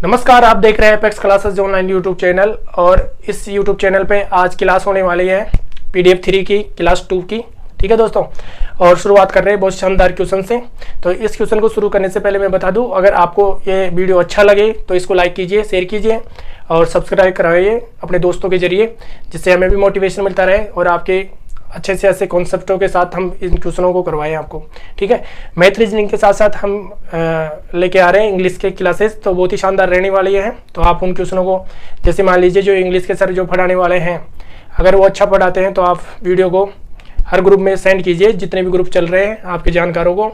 नमस्कार, आप देख रहे हैं apex classes online YouTube channel. और इस यूट्यूब चैनल पे आज क्लास होने वाली है PDF 3 की, क्लास 2 की। ठीक है दोस्तों, और शुरुआत कर रहे हैं बहुत शानदार क्वेश्चन से। तो इस क्वेश्चन को शुरू करने से पहले मैं बता दूं, अगर आपको ये वीडियो अच्छा लगे तो इसको लाइक कीजिए, शेयर कीजिए और सब्सक्राइब कराइए अपने दोस्तों के जरिए, जिससे हमें भी मोटिवेशन मिलता रहे और आपके अच्छे से अच्छे कॉन्सेप्टों के साथ हम इन क्वेश्चनों को करवाएं आपको। ठीक है, मैथ रीजनिंग के साथ साथ हम लेके आ रहे हैं इंग्लिश के क्लासेस, तो बहुत ही शानदार रहने वाली है। तो आप उन क्वेश्चनों को, जैसे मान लीजिए जो इंग्लिश के सर जो पढ़ाने वाले हैं, अगर वो अच्छा पढ़ाते हैं तो आप वीडियो को हर ग्रुप में सेंड कीजिए, जितने भी ग्रुप चल रहे हैं आपके जानकारों को,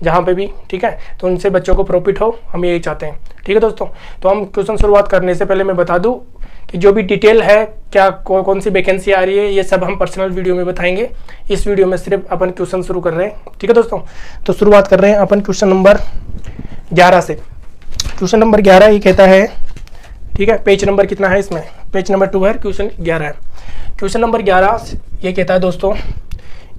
जहाँ पे भी। ठीक है, तो उनसे बच्चों को प्रॉफिट हो, हम यही चाहते हैं। ठीक है दोस्तों, तो हम क्वेश्चन शुरुआत करने से पहले मैं बता दूं कि जो भी डिटेल है, क्या कौन सी वैकेंसी आ रही है, ये सब हम पर्सनल वीडियो में बताएंगे। इस वीडियो में सिर्फ अपन क्वेश्चन शुरू कर रहे हैं। ठीक है दोस्तों, तो शुरुआत कर रहे हैं अपन क्वेश्चन नंबर 11 से। क्वेश्चन नंबर 11 ये कहता है, ठीक है, पेज नंबर कितना है इसमें, पेज नंबर 2 है, क्वेश्चन 11 है। क्वेश्चन नंबर 11 ये कहता है दोस्तों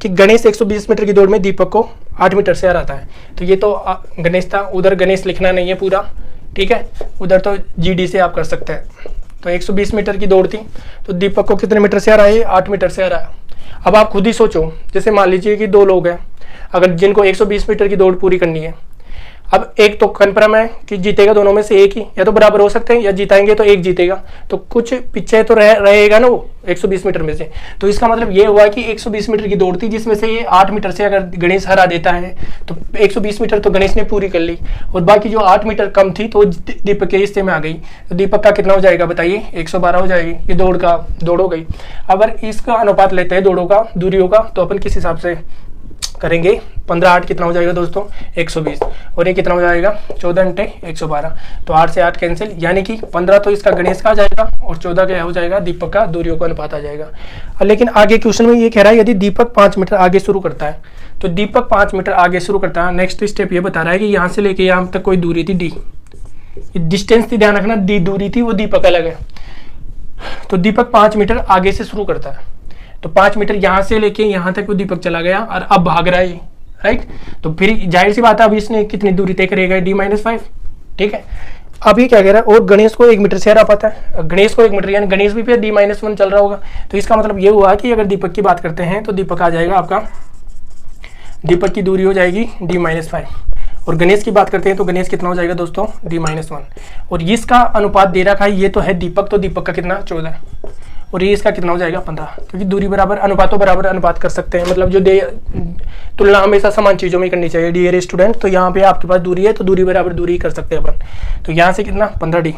कि गणेश 120 मीटर की दौड़ में दीपक को 8 मीटर से हराता है। तो ये तो गणेश था, उधर गणेश लिखना नहीं है पूरा। ठीक है, उधर तो GD से आप कर सकते हैं। तो 120 मीटर की दौड़ थी, तो दीपक को कितने मीटर से हराया? 8 मीटर से हराया। अब आप खुद ही सोचो, जैसे मान लीजिए कि 2 लोग हैं, अगर जिनको 120 मीटर की दौड़ पूरी करनी है। अब एक तो कन्फर्म है कि जीतेगा दोनों में से एक ही, या तो बराबर हो सकते हैं या जीताएंगे तो एक जीतेगा, तो कुछ पीछे तो रहेगा ना वो 120 मीटर में से। तो इसका मतलब ये हुआ कि 120 मीटर की दौड़ थी, जिसमें से ये 8 मीटर से अगर गणेश हरा देता है तो 120 मीटर तो गणेश ने पूरी कर ली, और बाकी जो 8 मीटर कम थी तो दीपक के हिस्से में आ गई। तो दीपक का कितना हो जाएगा बताइए? 112 हो जाएगी। ये दौड़ हो गई। अगर इसका अनुपात लेते हैं दौड़ों का, दूरियों का, तो अपन किस हिसाब से करेंगे? 15 8 कितना हो जाएगा दोस्तों? 120। और ये कितना हो जाएगा? 14 × 112। तो 8 से 8 कैंसिल, यानी कि 15 तो इसका गणेश का आ जाएगा और 14 क्या हो जाएगा? दीपक का दूरियों का अनुपात आ जाएगा। लेकिन आगे क्वेश्चन में ये कह रहा है यदि दीपक 5 मीटर आगे शुरू करता है, तो दीपक 5 मीटर आगे शुरू करता है। नेक्स्ट स्टेप ये बता रहा है कि यहाँ से लेके यहाँ तक कोई दूरी थी D, डिस्टेंस थी, ध्यान रखना, D दूरी थी, वो दीपक अलग है। तो दीपक 5 मीटर आगे से शुरू करता है, तो 5 मीटर यहाँ से लेके यहाँ तक वो दीपक चला गया और अब भाग रहा है, राइट। तो फिर जाहिर सी बात है, अब इसने कितनी दूरी तय करेगा? D-5। ठीक है, अब ये क्या कह रहा है? और गणेश को 1 मीटर से हरा पाता है, गणेश को 1 मीटर, यानी गणेश भी फिर D-1 चल रहा होगा। तो इसका मतलब ये हुआ कि अगर दीपक की बात करते हैं तो दीपक आ जाएगा आपका, दीपक की दूरी हो जाएगी D-5। और गणेश की बात करते हैं तो गणेश कितना हो जाएगा दोस्तों? D-1। और इसका अनुपात दे रखा है, ये तो है दीपक, तो दीपक का कितना? 14। और ये इसका कितना हो जाएगा? 15। क्योंकि दूरी बराबर, अनुपातों बराबर अनुपात कर सकते हैं, मतलब जो तुलना हमेशा समान चीज़ों में करनी चाहिए। डियर स्टूडेंट, तो यहाँ पे आपके पास दूरी है तो दूरी बराबर दूरी कर सकते हैं अपन। तो यहाँ से कितना? 15D,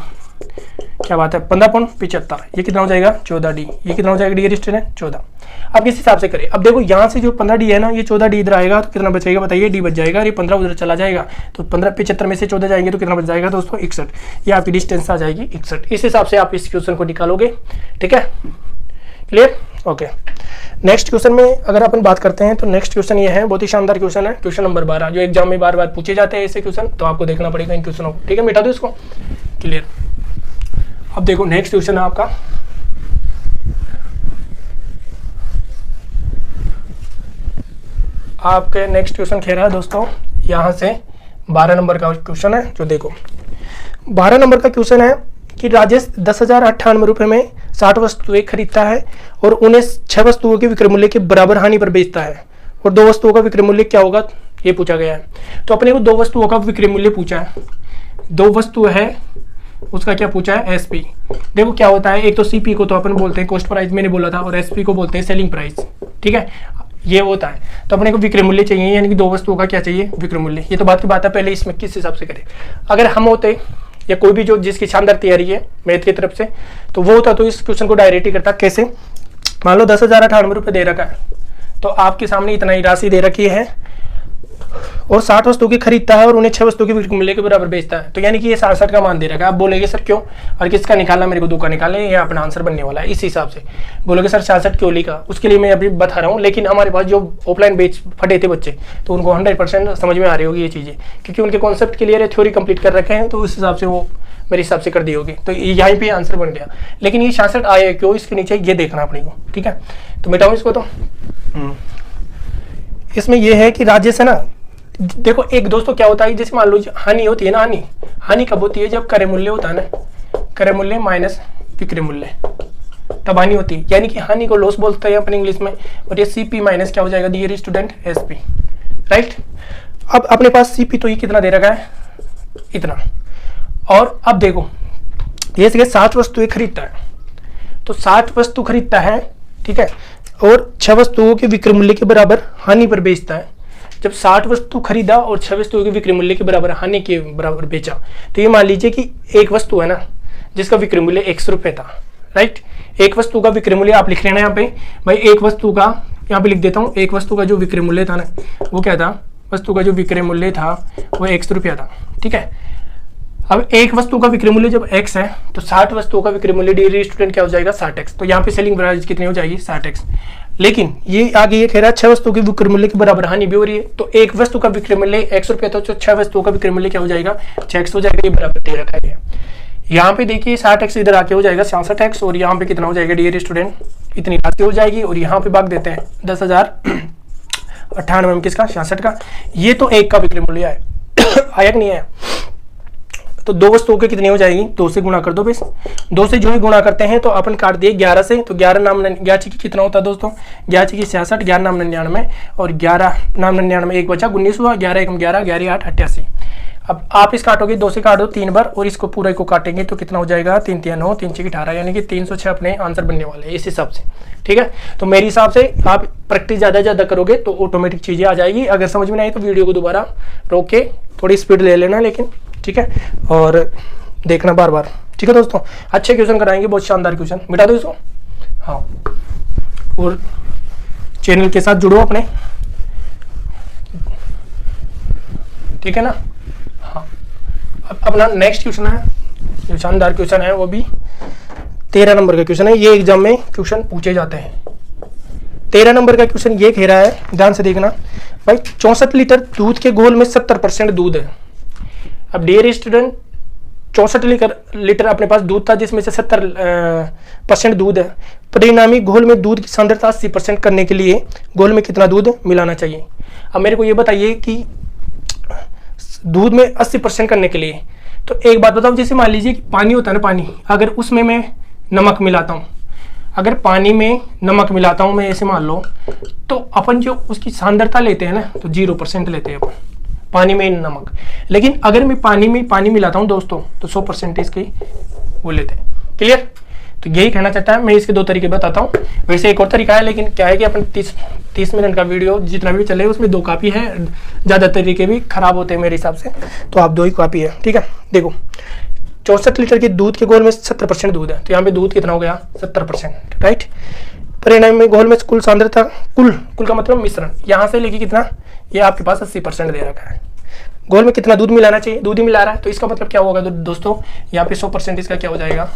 क्या बात है, 15.75। ये कितना हो जाएगा? 14D। ये कितना हो जाएगा डियर स्टूडेंट? 14। अब किस हिसाब से करें? अब देखो यहाँ से जो 15D है ना, ये 14D इधर आएगा तो कितना बचेगा बताइए? D बच जाएगा। ये 15 उधर चला जाएगा, तो 15 75 में से 14 जाएंगे तो कितना बच जाएगा दोस्तों? 61। ये आपकी डिस्टेंस आ जाएगी 61। इस हिसाब से आप इस क्वेश्चन को निकालोगे। ठीक है, क्लियर? ओके। नेक्स्ट क्वेश्चन में अगर अपन बात करते हैं तो नेक्स्ट क्वेश्चन ये है, बहुत ही शानदार क्वेश्चन है, क्वेश्चन नंबर 12, जो एग्जाम में बार बार पूछे जाते हैं ऐसे क्वेश्चन, तो आपको देखना पड़ेगा इन क्वेश्चनों को। ठीक है, मिटा दो इसको, क्लियर। अब देखो नेक्स्ट क्वेश्चन है आपका, आपके नेक्स्ट क्वेश्चन कह रहा है दोस्तों, यहाँ से 12 नंबर का क्वेश्चन है। जो देखो 12 नंबर का क्वेश्चन है कि राजेश 10,098 रुपये में 60 वस्तुएं खरीदता है और उन्हें 6 वस्तुओं के विक्रय मूल्य के बराबर हानि पर बेचता है, और 2 वस्तुओं का विक्रय मूल्य क्या होगा ये पूछा गया है। तो अपने को 2 वस्तुओं का विक्रय मूल्य पूछा है, 2 वस्तु है, उसका क्या पूछा है? SP। देखो क्या होता है, एक तो CP को तो अपन बोलते हैं कॉस्ट प्राइस, मैंने बोला था, और SP को बोलते हैं सेलिंग प्राइस। ठीक है, ये होता है। तो अपने को विक्रय मूल्य चाहिए, यानी कि 2 वस्तुओं का क्या चाहिए? विक्रय मूल्य। ये तो बात की बात है, पहले इसमें किस हिसाब से करें। अगर हम होते, या कोई भी जो जिसकी शानदार तैयारी है मैथ की तरफ से, तो वो होता तो इस क्वेश्चन को डायरेक्ट ही करता। कैसे? मान लो 10,098 रुपये दे रखा है, तो आपके सामने इतना ही राशि दे रखी है और 60 वस्तु की खरीदता है और उन्हें 6 वस्तु के विक्रय मूल्य के बराबर बेचता है, तो यानी कि ये 67 का मान दे रखा है। आप बोलेंगे सर क्यों, और किसका निकालना? मेरे को 2 का निकालना है, ये अपना आंसर बनने वाला है। इस हिसाब से बोलोगे सर 66 क्यों लिखा, उसके लिए मैं अभी बता रहा हूँ। लेकिन हमारे पास जो ऑफलाइन बैच फटे थे बच्चे, तो उनको 100% समझ में आ रही होगी ये चीज़ें, क्योंकि उनके कॉन्सेप्ट क्लियर है, थ्योरी कंप्लीट कर रखे हैं, तो उस हिसाब से वो मेरे हिसाब से कर दी होगी। तो यहाँ पे आंसर बन गया। लेकिन ये 66 आए क्यों, इसके नीचे ये देखना अपने को। ठीक है, तो मिटाऊँ इसको। तो इसमें यह है कि राजेश है ना, देखो एक दोस्तों क्या होता है, जैसे मान लो हानि होती है ना, हानि कब होती है, जब क्रय मूल्य होता है ना, क्रय मूल्य माइनस विक्रय मूल्य, तब हानि होती है, यानी कि हानि को लॉस बोलते हैं अपने इंग्लिश में। और ये सीपी माइनस क्या हो जाएगा डियर स्टूडेंट, एसपी, राइट। अब अपने पास सीपी तो ये कितना दे रखा है, इतना। और अब देखो ये 60 वस्तुएं खरीदता है, तो 60 वस्तु खरीदता है, ठीक है, और 6 वस्तुओं के विक्रय मूल्य के बराबर हानि पर बेचता है। जब 60 वस्तु खरीदा और 6 वस्तुओं के विक्रय मूल्य के बराबर हानि के बराबर बेचा, तो ये मान लीजिए कि एक वस्तु है ना जिसका विक्रय मूल्य 100 रुपये था, राइट। एक वस्तु का विक्रय मूल्य आप लिख रहे हैं यहाँ पे, भाई एक वस्तु का, यहाँ पे लिख देता हूँ, एक वस्तु का जो विक्रय मूल्य था ना वो क्या था, वस्तु का जो विक्रय मूल्य था वो 100 रुपया था, ठीक है। अब एक वस्तु का विक्रय मूल्य जब x है तो 60 वस्तुओं का विक्रय मूल्य डियर स्टूडेंट क्या हो जाएगा, 60x। तो यहाँ पे सेलिंग प्राइस कितनी हो जाएगी, 60x। लेकिन ये आगे ये कह रहा है 6 वस्तुओं के विक्रय मूल्य के बराबर हानि भी हो रही है, तो एक वस्तु का विक्रय मूल्य 100 रुपया था, तो 6 वस्तुओं का विक्रय मूल्य क्या हो जाएगा, 6x हो जाएगा, ये बराबर दे रखा है। यहाँ पे देखिए 60x इधर आके हो जाएगा 66x, और यहाँ पे कितना हो जाएगा डियर स्टूडेंट, इतनी राशि हो जाएगी। और यहाँ पे भाग देते हैं 10,098 में किसका, 66 का। ये तो एक का विक्रय मूल्य है आया कि नहीं आया। तो दो वस्तुओं के कितनी हो जाएगी, 2 से गुणा कर दो बस। 2 से जो ही गुणा करते हैं तो अपन काट दिए 11 से, तो 11 नाम 11 की कितना होता है दोस्तों, 11 की 66, 11 नाम 99, और 11 नाम 99 एक बचा 19 हुआ, 11 1 11, 11 8 88। अब आप इस काटोगे, 2 से काटो 3 बार, और इसको पूरा को काटेंगे तो कितना हो जाएगा, 3 3 9, 3 6 18, यानी कि 306 अपने आंसर बनने वाले हैं इस हिसाब से, ठीक है। तो मेरे हिसाब से आप प्रैक्टिस ज़्यादा करोगे तो ऑटोमेटिक चीज़ें आ जाएगी। अगर समझ में नहीं तो वीडियो को दोबारा रोक के थोड़ी स्पीड ले लेना, लेकिन ठीक है, और देखना बार बार, ठीक है दोस्तों। अच्छे क्वेश्चन कराएंगे, बहुत शानदार क्वेश्चन, मिटा दो इसको, हाँ। और चैनल के साथ जुड़ो अपने, ठीक है ना, हाँ। अब अपना नेक्स्ट क्वेश्चन है, जो शानदार क्वेश्चन है वो भी 13 नंबर का क्वेश्चन है। ये एग्जाम में क्वेश्चन पूछे जाते हैं। 13 नंबर का क्वेश्चन ये कह रहा है, ध्यान से देखना भाई, 64 लीटर दूध के घोल में 70% दूध है। अब डियर स्टूडेंट 64 लीटर अपने पास दूध था, जिसमें से 70% दूध है। परिणामी घोल में दूध की सांद्रता 80% करने के लिए घोल में कितना दूध मिलाना चाहिए। अब मेरे को ये बताइए कि दूध में 80% करने के लिए, तो एक बात बताओ, जैसे मान लीजिए कि पानी होता है ना, पानी अगर उसमें मैं नमक मिलाता हूँ, अगर पानी में नमक मिलाता हूँ मैं, ऐसे मान लो, तो अपन जो उसकी सांद्रता लेते हैं ना, तो 0% लेते हैं अपन पानी में नमक। लेकिन अगर मैं पानी में पानी मिलाता हूँ दोस्तों, तो 100% इसकी वो लेते हैं। क्लियर? तो यही कहना चाहता है। मैं इसके 2 तरीके बताता हूँ। वैसे एक और तरीका है, लेकिन क्या है कि अपन 30 मिनट का वीडियो जितना भी चले उसमें 2 कॉपी है, ज़्यादा तरीके भी खराब होते हैं मेरे हिसाब से, तो आप 2 ही कॉपी है, ठीक है। देखो 64 लीटर के दूध के घोल में 70% दूध है, तो यहाँ पे दूध कितना हो गया, 70%, राइट। परिणाम में घोल में कुल सांद्रता, कुल का मतलब मिश्रण, यहाँ से लेके कितना, ये आपके पास 80% दे रखा है। घोल में कितना दूध मिलाना चाहिए, दूध ही मिला रहा है, तो इसका मतलब क्या होगा दोस्तों, यहाँ पे 100% इसका क्या हो जाएगा,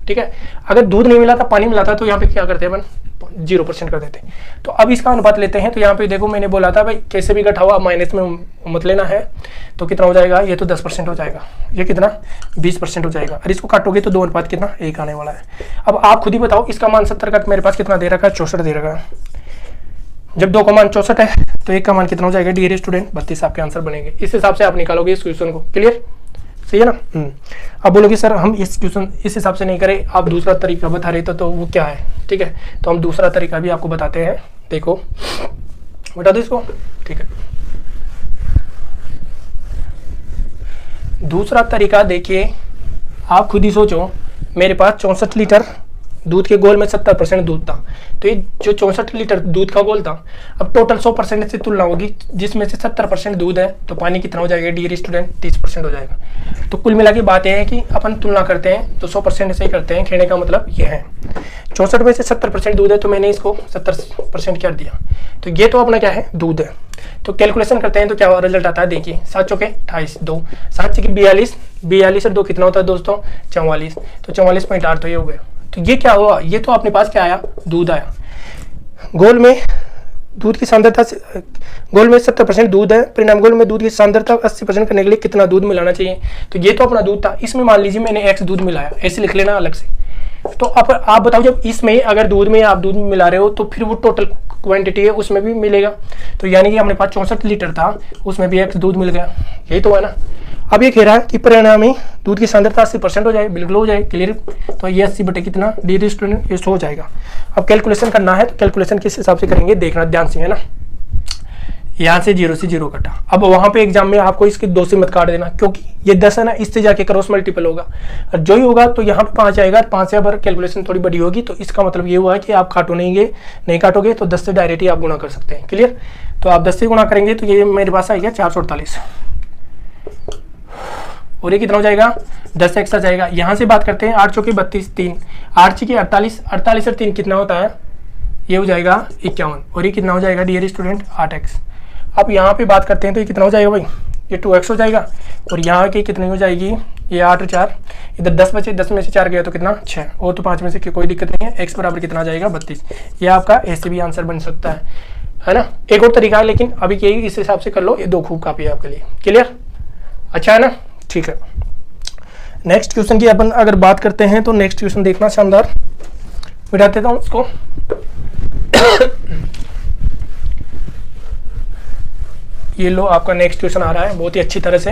ठीक है। अगर दूध नहीं मिला था, पानी मिला था, तो यहाँ पे क्या करते हैं अपन, 0% कर देते हैं। तो अब इसका अनुपात लेते हैं, तो यहाँ पे देखो मैंने बोला था भाई कैसे भी घटा हुआ माइनस में मत लेना है, तो कितना हो जाएगा, ये तो 10% हो जाएगा, ये कितना 20% हो जाएगा, और इसको काटोगे तो 2 अनुपात कितना 1 आने वाला है। अब आप खुद ही बताओ, इसका मान 70 का मेरे पास कितना दे रखा है, 64 दे रखा है। जब 2 का मान 64 है तो 1 का मान कितना हो जाएगा डियर स्टूडेंट, 32 आपके आंसर बनेंगे। इस हिसाब से आप निकालोगे इस क्वेश्चन को। क्लियर? सही है ना। अब बोलोगे सर हम इस क्वेश्चन इस हिसाब से नहीं करें, आप दूसरा तरीका बता रहे तो वो क्या है, ठीक है। तो हम दूसरा तरीका भी आपको बताते हैं, देखो बता दो इसको, ठीक है। दूसरा तरीका देखिए, आप खुद ही सोचो, मेरे पास 64 लीटर दूध के घोल में 70% दूध था, तो ये जो 64 लीटर दूध का घोल था, अब टोटल 100% से तुलना होगी, जिसमें से 70% दूध है, तो पानी कितना हो जाएगा डियर स्टूडेंट, 30% हो जाएगा। तो कुल मिला के बात यह है कि अपन तुलना करते हैं तो 100% से ही करते हैं, कहने का मतलब ये है। 64 में से 70% दूध है, तो मैंने इसको 70% कर दिया, तो ये तो अपना क्या है, दूध है। तो कैलकुलेशन करते हैं तो क्या रिजल्ट आता है, देखिए 7 चौके 28, 2 7 चौके 42 और 2 कितना होता है दोस्तों, 44, तो 44.8 तो ये हो गया। तो ये क्या हुआ, ये तो अपने पास क्या आया, दूध आया। घोल में दूध की सांद्रता, घोल में 70% दूध है, परिणाम घोल में दूध की सांद्रता 80% करने के लिए कितना दूध मिलाना चाहिए। तो ये तो अपना दूध था, इसमें मान लीजिए मैंने x दूध मिलाया, ऐसे लिख लेना अलग से। तो अब आप बताओ, जब इसमें अगर दूध में आप दूध मिला रहे हो, तो फिर वो टोटल क्वांटिटी है उसमें भी मिलेगा। तो यानी कि अपने पास 64 लीटर था, उसमें भी x दूध मिल गया, यही तो है ना। अब ये कह रहा है कि परिणामी दूध की सांद्रता 80% हो जाए, बिल्कुल हो जाए, क्लियर। तो ये 80 बटे कितना डियर स्टूडेंट, ये हो जाएगा। अब कैलकुलेशन करना है तो कैलकुलेशन किस हिसाब से करेंगे देखना ध्यान से, है ना। यहाँ से 0 से 0 कटा। अब वहां पे एग्जाम में आपको इसके 2 से मत काट देना, क्योंकि ये 10 है ना, इससे जाके क्रॉस मल्टीपल होगा और जो ही होगा तो यहाँ पे 5 आएगा। 5 से अगर कैलकुलेशन थोड़ी बड़ी होगी तो इसका मतलब ये हुआ कि आप काटो नहीं काटोगे तो 10 से डायरेक्ट ही आप गुणा कर सकते हैं, क्लियर। तो आप 10 से गुणा करेंगे तो ये मेरे पास आएगा 448 और ये कितना हो जाएगा 10 एक्स्ट्रा जाएगा। यहाँ से बात करते हैं 8 चौके 32, 3 8 चौके 48, 48 और 3 कितना होता है, ये हो जाएगा 51 और ये कितना हो जाएगा डियर स्टूडेंट 8x। अब यहाँ पे बात करते हैं तो ये कितना हो जाएगा भाई, ये 2x हो जाएगा और यहाँ की कितनी हो जाएगी, ये 8 और 4, इधर 10 बचे, 10 में से 4 गया तो कितना 6 और तो 5 में से कोई दिक्कत नहीं है। x बराबर कितना आ जाएगा 32। ये आपका ऐसे भी आंसर बन सकता है ना। एक और तरीका है लेकिन अभी यही इस हिसाब से कर लो, ये 2 खूब काफी है आपके लिए, क्लियर, अच्छा है ना, ठीक है। नेक्स्ट क्वेश्चन की अपन अगर बात करते हैं तो नेक्स्ट क्वेश्चन देखना शानदार, मिटा देता हूँ उसको। ये लो आपका नेक्स्ट क्वेश्चन आ रहा है बहुत ही अच्छी तरह से।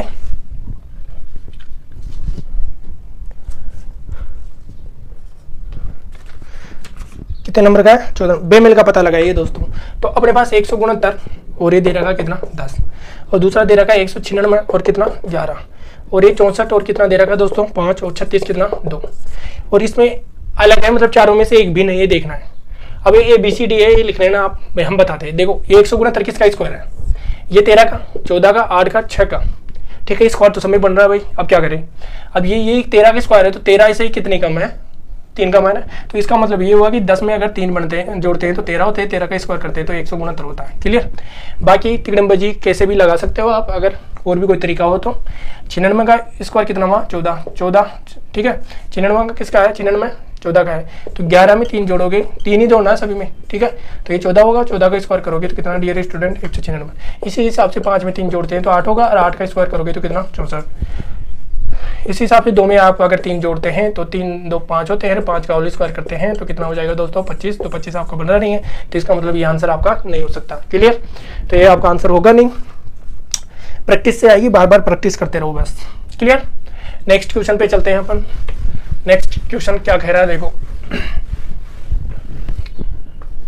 कितने नंबर का है 14, बेमेल का पता लगाइए दोस्तों। तो अपने पास 169 और ये दे रखा कितना 10 और दूसरा दे रखा 196 और कितना 11 और ये 64 और कितना दे रखा दोस्तों 5 और 36 कितना 2 और इसमें अलग है, मतलब चारों में से एक भी नहीं, ये देखना है। अब ये BCD है, ये लिख लेना आप, हम बताते हैं। देखो ये 169 किसका स्क्वायर है, ये 13 का, 14 का, 8 का, 6 का, ठीक है। स्क्वायर तो समय बन रहा है भाई, अब क्या करें। अब ये 13 का स्क्वायर है तो 13 से ही कितने कम है 3 कम है ना। तो इसका मतलब ये हुआ कि 10 में अगर 3 बनते हैं जोड़ते हैं तो 13 होते हैं, 13 का स्क्वायर करते हैं तो 169 होता है, क्लियर। बाकी त्रिकोणमिति कैसे भी लगा सकते हो आप, अगर और भी कोई तरीका हो तो। 96 का स्क्वायर कितना हुआ 14, ठीक है। 96 का किसका है 96 14 का है, तो 11 में 3 जोड़ोगे, 3 ही जोड़ना है सभी में, ठीक है। तो ये 14 होगा, 14 का स्क्वायर करोगे तो कितना डियर स्टूडेंट 196। इसी हिसाब से 5 में 3 जोड़ते हैं तो 8 होगा और 8 का स्क्वायर करोगे तो कितना 64। इस हिसाब से 2 में आप अगर 3 जोड़ते हैं तो 3 2 5 होते हैं, 5 का होल स्क्वायर करते हैं तो कितना हो जाएगा दोस्तों 25। तो 25 आपका बन रहा नहीं है तो इसका मतलब ये आंसर आपका नहीं हो सकता, क्लियर। तो ये आपका आंसर होगा नहीं, प्रैक्टिस से आएगी, बार बार प्रैक्टिस करते रहो बस, क्लियर। नेक्स्ट क्वेश्चन पे चलते हैं अपन। नेक्स्ट क्वेश्चन क्या कह रहा है देखो,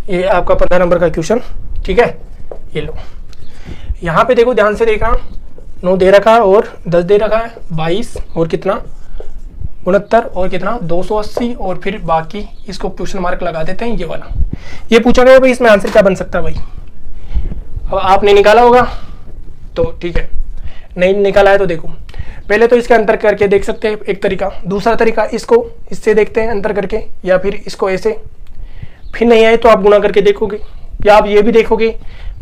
ये आपका 15 नंबर का क्वेश्चन, ठीक है। ये लो यहाँ पे देखो ध्यान से देखना, 9 दे रखा है और 10 दे रखा है, 22 और कितना 69 और कितना 280 और फिर बाकी इसको क्वेश्चन मार्क लगा देते हैं। ये वाला ये पूछा गया भाई, इसमें आंसर क्या बन सकता है भाई। अब आपने निकाला होगा तो ठीक है, नहीं निकाला है तो देखो पहले तो इसके अंतर करके देख सकते हैं एक तरीका, दूसरा तरीका इसको इससे देखते हैं अंतर करके, या फिर इसको ऐसे, फिर नहीं आए तो आप गुणा करके देखोगे, या आप ये भी देखोगे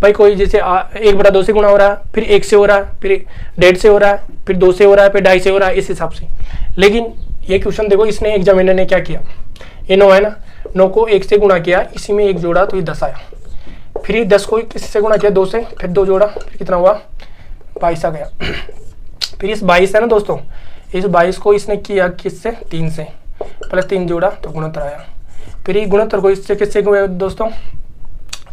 भाई कोई जैसे 1/2 से गुणा हो रहा है, फिर 1 से हो रहा है, फिर 1.5 से हो रहा है, फिर 2 से हो रहा है, फिर 2.5 से हो रहा है, इस हिसाब से। लेकिन ये क्वेश्चन देखो इसने एग्जामिनर ने क्या किया, ये 9 है ना, 9 को 1 से गुणा किया, इसी में 1 जोड़ा तो ये 10 आया, फिर 10 को किससे गुणा किया 2 से, फिर 2 जोड़ा, फिर कितना हुआ 22 आ गया। फिर इस 22 है ना दोस्तों, इस 22 को इसने किया किससे 3 से, प्लस 3 जोड़ा तो गुणोत्तर आया, फिर ये गुणोत्तर को इससे किससे गुणा दोस्तों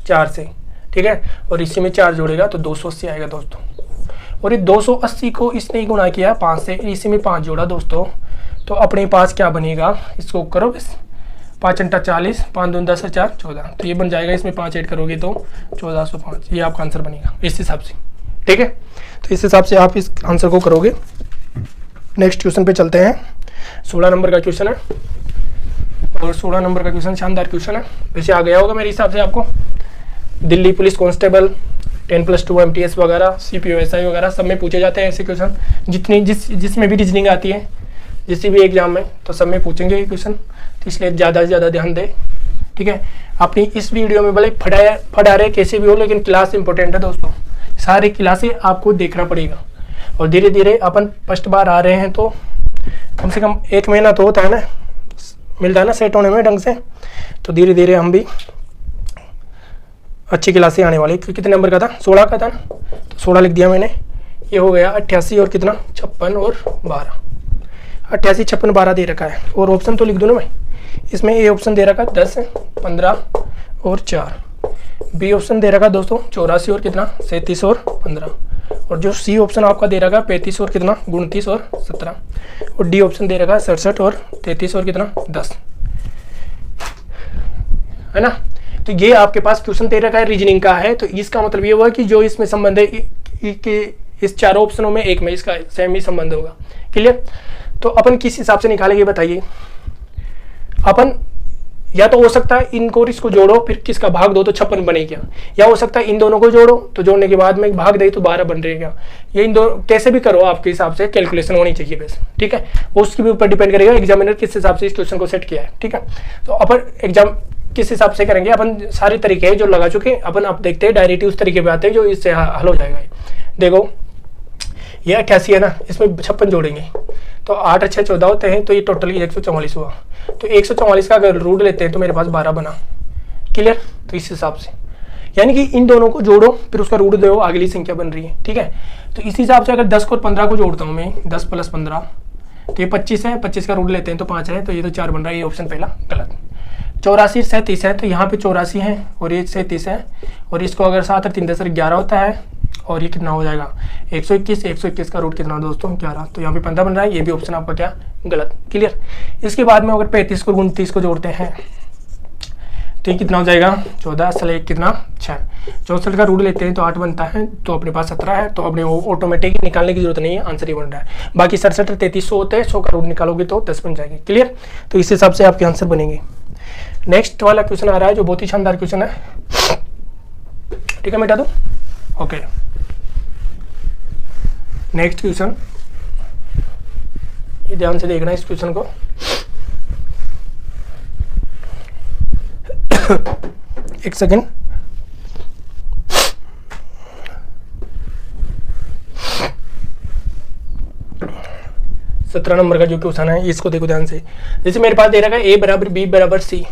4 से, ठीक है। और इसी में 4 जोड़ेगा तो 280 आएगा दोस्तों, और ये 280 को इसने गुणा किया 5 से, इसी में 5 जोड़ा दोस्तों, तो अपने पास क्या बनेगा, इसको करो बस 5 × 40, 5 दूनी 10 4 14, तो ये बन जाएगा, इसमें 5 ऐड करोगे तो 1405, ये आपका आंसर बनेगा इस हिसाब से, ठीक है। तो इस हिसाब से आप इस आंसर को करोगे। नेक्स्ट क्वेश्चन पे चलते हैं, 16 नंबर का क्वेश्चन है, और 16 नंबर का क्वेश्चन शानदार क्वेश्चन है, वैसे आ गया होगा मेरे हिसाब से आपको। दिल्ली पुलिस कांस्टेबल 10+2 MTS वगैरह, CPO/SI वगैरह सब में पूछे जाते हैं ऐसे क्वेश्चन, जिसमें भी रीजनिंग आती है जिस भी एग्जाम में, तो सब में पूछेंगे ये क्वेश्चन, तो इसलिए ज़्यादा से ज़्यादा ध्यान दें, ठीक है। अपनी इस वीडियो में भले फटारे कैसे भी हो, लेकिन क्लास इंपॉर्टेंट है दोस्तों, सारी क्लासें आपको देखना पड़ेगा। और धीरे धीरे अपन फर्स्ट बार आ रहे हैं तो कम से कम 1 महीना तो होता है ना, मिलता है ना सेट होने में ढंग से, तो धीरे धीरे हम भी अच्छी क्लासें आने वाली। कितने नंबर का था 16 का था ना, तो 16 लिख दिया मैंने, ये हो गया 88 और कितना 56 और 12, 88 56 12 दे रखा है, और ऑप्शन तो लिख दूँ ना मैं, इसमें ये ऑप्शन दे रखा है 10 15 और 4, बी ऑप्शन दे रखा दोस्तों 84 और कितना 37 और 15, और जो सी ऑप्शन आपका दे रखा 35 और कितना 29 और 17, और डी ऑप्शन दे रखा 67 और 33 और कितना 10, है ना। तो ये आपके पास क्वेश्चन दे रखा है, रीजनिंग का है, तो इसका मतलब ये हुआ कि जो इसमें संबंध है कि इस चारों ऑप्शनों में एक में इसका सेम ही संबंध होगा। क्लियर। तो अपन किस हिसाब से निकालेंगे बताइए। अपन या तो हो सकता है इनको और इसको जोड़ो फिर किसका भाग दो तो 56 बनेगा, या हो सकता है इन दोनों को जोड़ो तो जोड़ने के बाद में भाग दे तो 12 बन रहेगा। ये इन दोनों कैसे भी करो आपके हिसाब से कैलकुलेशन होनी चाहिए बस, ठीक है। वो उसके भी ऊपर डिपेंड करेगा एग्जामिनर किस हिसाब से इस क्वेश्चन को सेट किया है, ठीक है। तो अपन एग्जाम किस हिसाब से करेंगे, अपन सारे तरीके हैं जो लगा चुके अपन अब देखते हैं डायरेक्टली उस तरीके पे आते हैं जो इससे हल हो जाएगा। देखो ये 88 है ना, इसमें 56 जोड़ेंगे तो 8 और 6 14 होते हैं, तो ये टोटली 144 हुआ। तो 144 का अगर रूट लेते हैं तो मेरे पास 12 बना। क्लियर। तो इस हिसाब से यानी कि इन दोनों को जोड़ो फिर उसका रूट दो, अगली संख्या बन रही है, ठीक है। तो इस हिसाब से अगर 10 को 15 को जोड़ता हूँ मैं, 10 + 15 तो ये 25 है, 25 का रूट लेते हैं तो 5 है, तो ये तो 4 बन रहा है, ये ऑप्शन पहला गलत। 84 37 है, तो यहाँ पे 84 है और ये 37 है, और इसको अगर 7 और 3 10 11 होता है, और ये कितना हो जाएगा 121, 121 का रूट कितना दोस्तों 11, तो यहाँ पे 15 बन रहा है, ये भी ऑप्शन आपका क्या गलत। क्लियर। इसके बाद में अगर 35 को 29 को जोड़ते हैं तो ये कितना हो जाएगा 14 असल 1 कितना 6, 64 का रूट लेते हैं तो 8 बनता है, तो अपने पास 17 है, तो अपने ऑटोमेटिक निकालने की जरूरत नहीं है, आंसर ही बन रहा है। बाकी 67 और 33 होते हैं, 100 का रूट निकालोगे तो 10 बन जाएंगे। क्लियर। तो इस हिसाब से आपके आंसर बनेंगे। नेक्स्ट वाला क्वेश्चन आ रहा है जो बहुत ही शानदार क्वेश्चन है, ठीक है। मिटा दो। ओके नेक्स्ट क्वेश्चन, ये ध्यान से देखना इस क्वेश्चन को। एक सेकेंड। सत्रह नंबर का जो क्वेश्चन है इसको देखो ध्यान से। जैसे मेरे पास दे रखा है a = b = c,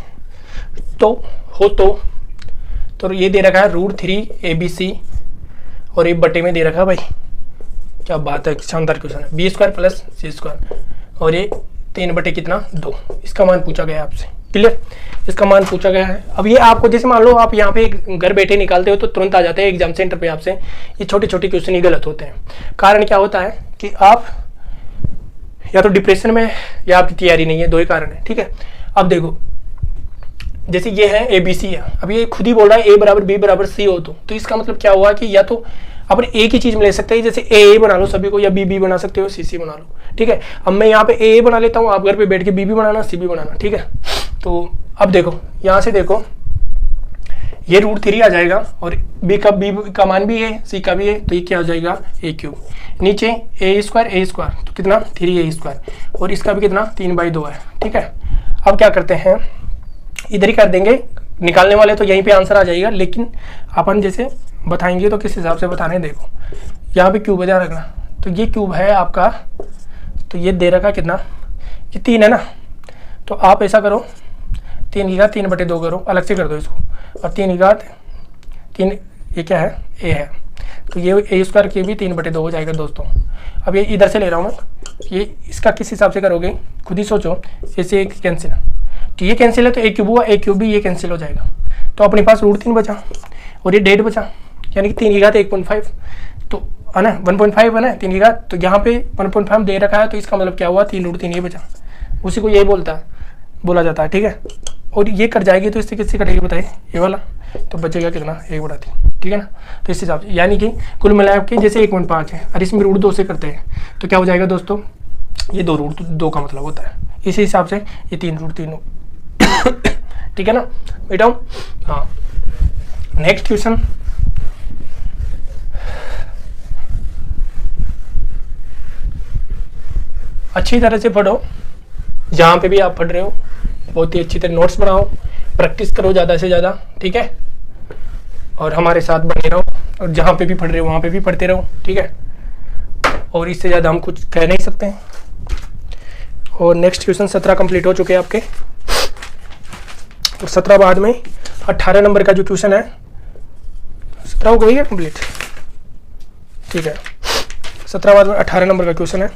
तो ये दे रखा है √3 ABC और ये बटे में दे रखा है भाई, क्या बात है, शानदार क्वेश्चन है। b² + c², और ये 3 बटे कितना 2, इसका मान पूछा गया है आपसे। क्लियर। इसका मान पूछा गया है। अब ये आपको जैसे मान लो आप यहाँ पे घर बैठे निकालते हो तो तुरंत आ जाते हैं एग्जाम सेंटर पे आपसे, ये छोटे छोटे क्वेश्चन ही गलत होते हैं। कारण क्या होता है कि आप या तो डिप्रेशन में या आपकी तैयारी नहीं है, दो ही कारण है, ठीक है। अब देखो जैसे ये है ABC है, अब ये खुद ही बोल रहा है a = b = c हो, तो इसका मतलब क्या हुआ कि या तो अपन एक ही चीज में ले सकते हैं, जैसे A बना लो सभी को, या B बना सकते हो, C बना लो, ठीक है। अब मैं यहाँ पे A बना लेता हूँ, आप घर पे बैठ के B बनाना, C बनाना, ठीक है। तो अब देखो यहाँ से देखो ये √3 आ जाएगा, और B का मान भी है, C का भी है, तो ये क्या हो जाएगा a³। नीचे a² तो कितना 3a², और इसका भी कितना 3/2 है, ठीक है। अब क्या करते हैं इधर ही कर देंगे, निकालने वाले तो यहीं पे आंसर आ जाएगा, लेकिन अपन जैसे बताएंगे तो किस हिसाब से बताने। देखो यहाँ पे क्यूब ध्यान रखना, तो ये क्यूब है आपका, तो ये दे रखा कितना, ये 3 है ना, तो आप ऐसा करो 3 की घात 3/2 करो, अलग से कर दो इसको, और 3 की घात 3, ये क्या है a है, तो ये a² के भी 3/2 हो जाएगा दोस्तों। अब ये इधर से ले रहा हूँ मैं, ये इसका किस हिसाब से करोगे खुद ही सोचो। ऐसे एक कैंसिल, तो ये कैंसिल है तो a³ हुआ, a³ भी ये कैंसिल हो जाएगा, तो अपने पास √3 बचा और ये 1.5 बचा, यानी कि 3 की घात 1.5, तो है ना 1.5 है ना 3 की घात, तो यहाँ पे 1.5 दे रखा है, तो इसका मतलब क्या हुआ 3√3 ये बचा, उसी को यही बोला जाता है, ठीक है। और ये कट जाएगी तो इससे किससे कटेगी बताइए, ये वाला, तो बचेगा कितना 1/3, ठीक है ना। तो इस हिसाब से यानी कि कुल मिला के जैसे 1.5 है और इसमें √2 से करते हैं तो क्या हो जाएगा दोस्तों, ये 2√2 का मतलब होता है, इसी हिसाब से ये 3√3 ठीक है ना बेटा। हाँ नेक्स्ट क्वेश्चन, अच्छी तरह से पढ़ो, जहाँ पे भी आप पढ़ रहे हो बहुत ही अच्छी तरह नोट्स बनाओ, प्रैक्टिस करो ज़्यादा से ज़्यादा, ठीक है। और हमारे साथ बने रहो, और जहाँ पे भी पढ़ रहे हो वहाँ पे भी पढ़ते रहो, ठीक है। और इससे ज़्यादा हम कुछ कह नहीं सकते हैं। और नेक्स्ट क्वेश्चन 17 कंप्लीट हो चुके हैं आपके, और 17 बाद में 18 नंबर का जो क्वेश्चन है, 17 हो गई है कंप्लीट, ठीक है। 17 बाद में 18 नंबर का क्वेश्चन है।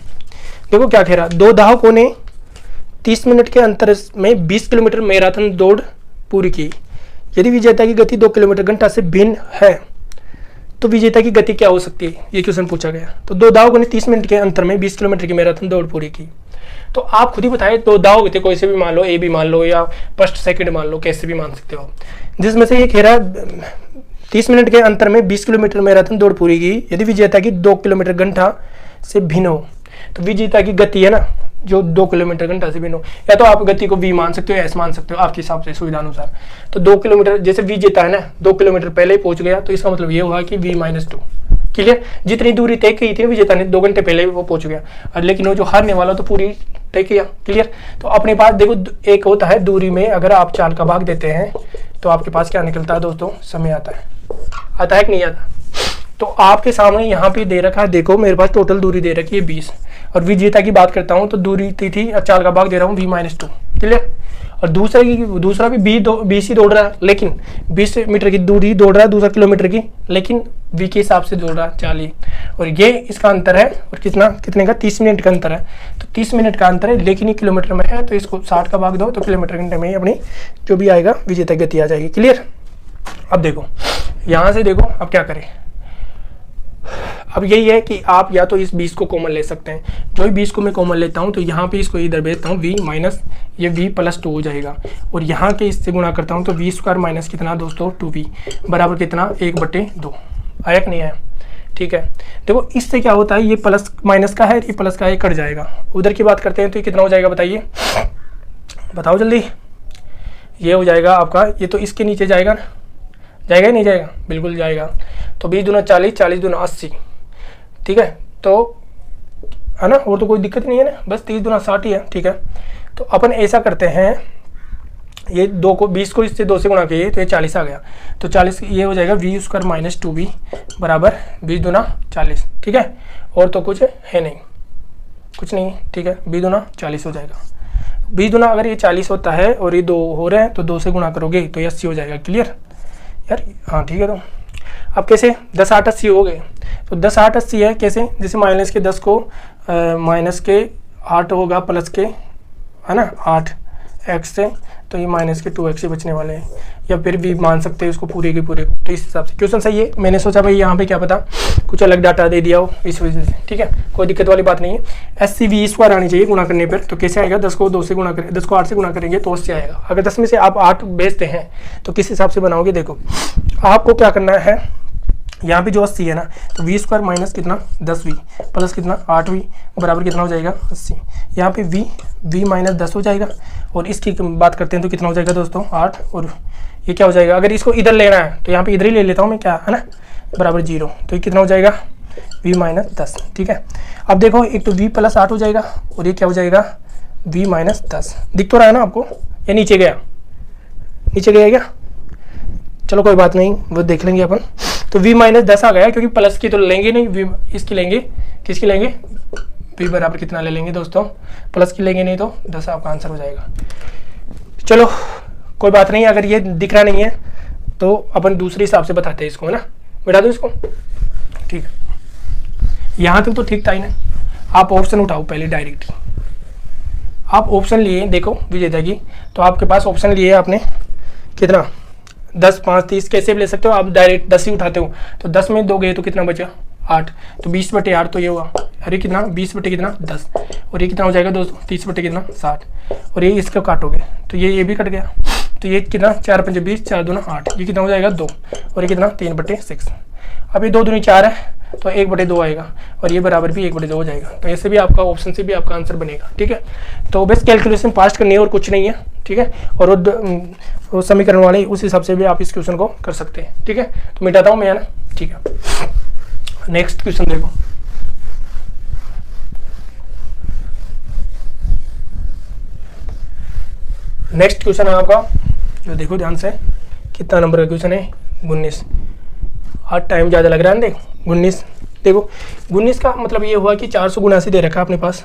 देखो क्या कह रहा, 2 धावकों ने 30 मिनट के अंतर में 20 किलोमीटर मैराथन दौड़ पूरी की। यदि विजेता की गति 2 किलोमीटर घंटा से भिन्न है तो विजेता की गति क्या हो सकती है, ये क्वेश्चन पूछा गया। तो दो दावों ने 30 मिनट के अंतर में 20 किलोमीटर की मैराथन दौड़ पूरी की। तो आप खुद ही बताइए, दो दाव थे, कोई से भी मान लो, ए भी मान लो या फर्स्ट सेकंड मान लो, कैसे भी मान सकते हो, जिसमें से ये कह रहा है 30 मिनट के अंतर में 20 किलोमीटर मैराथन दौड़ पूरी की यदि विजेता की 2 किलोमीटर घंटा से भिन्न हो। तो विजेता की गति है ना जो 2 किलोमीटर घंटा से भिन्न हो, या तो आप गति को v मान सकते हो या s मान सकते हो, आपके हिसाब से सुविधा अनुसार। तो 2 किलोमीटर जैसे विजेता है ना 2 किलोमीटर पहले ही पहुंच गया, तो इसका मतलब ये हुआ कि v-2। क्लियर, जितनी दूरी तय की थी विजेता ने 2 घंटे पहले वो पहुंच गया, और लेकिन वो जो हारने वाला तो पूरी तय किया। क्लियर, तो अपने पास देखो एक होता है दूरी में अगर आप 4 का भाग देते हैं तो आपके पास क्या निकलता है दोस्तों, समय आता है कि नहीं आता। तो आपके सामने यहाँ पे दे रखा है, देखो मेरे पास टोटल दूरी दे रखी है 20, और विजेता की बात करता हूँ तो दूरी थी और 4 का भाग दे रहा हूँ v-2। क्लियर, और दूसरा भी 20 ही दौड़ रहा है, लेकिन 20 मीटर की दूरी दौड़ रहा है, दूसरा किलोमीटर की, लेकिन v के हिसाब से दौड़ रहा है 40, और ये इसका अंतर है, और कितने का 30 मिनट का अंतर है। तो 30 मिनट का अंतर है, लेकिन ये किलोमीटर में है, तो इसको 60 का भाग दो तो किलोमीटर घंटे में ही अपनी जो भी आएगा विजेता गति आ जाएगी। क्लियर, अब देखो यहाँ से देखो अब क्या करें। अब यही है कि आप या तो इस 20 को कॉमन ले सकते हैं, जो ही 20 को मैं कॉमन लेता हूं तो यहाँ पे इसको इधर भेजता हूँ v माइनस ये v+2 हो जाएगा, और यहाँ के इससे गुणा करता हूँ तो v² माइनस कितना दोस्तों 2v बराबर कितना 1/2। आया कि नहीं आया, ठीक है। देखो इससे क्या होता है, ये प्लस माइनस का है, ये प्लस का है, कट जाएगा। उधर की बात करते हैं तो ये कितना हो जाएगा बताइए, बताओ जल्दी। ये हो जाएगा आपका, ये तो इसके नीचे जाएगा ना, जाएगा ही नहीं जाएगा, बिल्कुल जाएगा। तो 20 दूना 40, 40 दूना 80, ठीक है, तो है ना, और तो कोई दिक्कत नहीं है ना, बस 30 दूना 60 ही है। ठीक है, तो अपन ऐसा करते हैं, ये 20 को इससे 2 से गुणा किए तो ये 40 आ गया, तो 40 ये हो जाएगा v² माइनस 2v बराबर 20 दूना 40। ठीक है, और तो कुछ है नहीं, कुछ नहीं है। ठीक है, 20 दूना 40 हो जाएगा। 20 दूना अगर ये 40 होता है और ये 2 हो रहे हैं तो 2 से गुणा करोगे तो ये 80 हो जाएगा। क्लियर यार, हाँ ठीक है। तो अब कैसे 10 8 80 हो गए, तो 10 8 80 है कैसे, जैसे माइनस के 10 को माइनस के 8 होगा प्लस के है ना 8x से, तो ये माइनस के 2x ही बचने वाले हैं, या फिर भी मान सकते हैं उसको पूरे के पूरे। तो इस हिसाब से क्वेश्चन सही है। मैंने सोचा भाई यहाँ पे क्या पता कुछ अलग डाटा दे दिया हो इस वजह से। ठीक है, कोई दिक्कत वाली बात नहीं है। SCV² आनी चाहिए गुणा करने पर, तो कैसे आएगा, 10 को 2 से गुणा करें, 10 को 8 से गुणा करेंगे तो 80 आएगा। अगर 10 में से आप 8 भेजते हैं तो किस हिसाब से बनाओगे, देखो आपको क्या करना है, यहाँ पे जो 80 है ना, तो v² माइनस कितना 10v प्लस कितना 8v बराबर कितना हो जाएगा 80। यहाँ पे v माइनस 10 हो जाएगा, और इसकी बात करते हैं तो कितना हो जाएगा दोस्तों 8, और ये क्या हो जाएगा, अगर इसको इधर लेना है तो यहाँ पे इधर ही ले लेता हूँ मैं, क्या है ना बराबर 0, तो ये कितना हो जाएगा v माइनस 10। ठीक है, अब देखो एक तो v प्लस 8 हो जाएगा, और ये क्या हो जाएगा v माइनस 10। दिख तो रहा है ना आपको, या नीचे गया, नीचे गया क्या, चलो कोई बात नहीं, वो देख लेंगे अपन। तो v माइनस 10 आ गया, क्योंकि प्लस की तो लेंगे नहीं, v इसकी लेंगे, किसकी लेंगे, v बराबर कितना ले लेंगे दोस्तों, प्लस की लेंगे, नहीं तो 10 आपका आंसर हो जाएगा। चलो कोई बात नहीं, अगर ये दिख रहा नहीं है तो अपन दूसरे हिसाब से बताते हैं इसको, है ना, बैठा दो इसको। ठीक है, यहाँ तक तो ठीक था ही ना। आप ऑप्शन उठाओ पहले डायरेक्ट, आप ऑप्शन लिए, देखो विजेता की, तो आपके पास ऑप्शन लिए आपने कितना 10 5 30 कैसे भी ले सकते हो आप, डायरेक्ट 10 ही उठाते हो, तो 10 में 2 गए तो कितना बचा 8, तो 20/8 तो ये हुआ, अरे कितना 20 कितना 10, और ये कितना हो जाएगा दोस्तों 30 कितना 60, और ये इसको काटोगे तो ये भी कट गया, तो ये कितना 4 5 20 4 दूना 8, ये कितना हो जाएगा 2, और ये कितना 3/6। अब ये 2 दूनी 4 है तो 1/2 आएगा, और ये बराबर भी 1/2 हो जाएगा। तो ऐसे भी आपका ऑप्शन से भी आपका आंसर बनेगा। ठीक है, तो बस कैलकुलेशन पास्ट करनी है और कुछ नहीं है। ठीक है, और वो समीकरण वाले उस हिसाब से भी आप इस क्वेश्चन को कर सकते हैं। ठीक है, तो मिटाता हूँ मैं, है ना। ठीक है, नेक्स्ट क्वेश्चन देखो, नेक्स्ट क्वेश्चन है आपका, जो देखो ध्यान से, कितना नंबर का क्वेश्चन है 19। आज टाइम ज़्यादा लग रहा है, देख 19, देखो 19 का मतलब ये हुआ कि 479 दे रखा है अपने पास,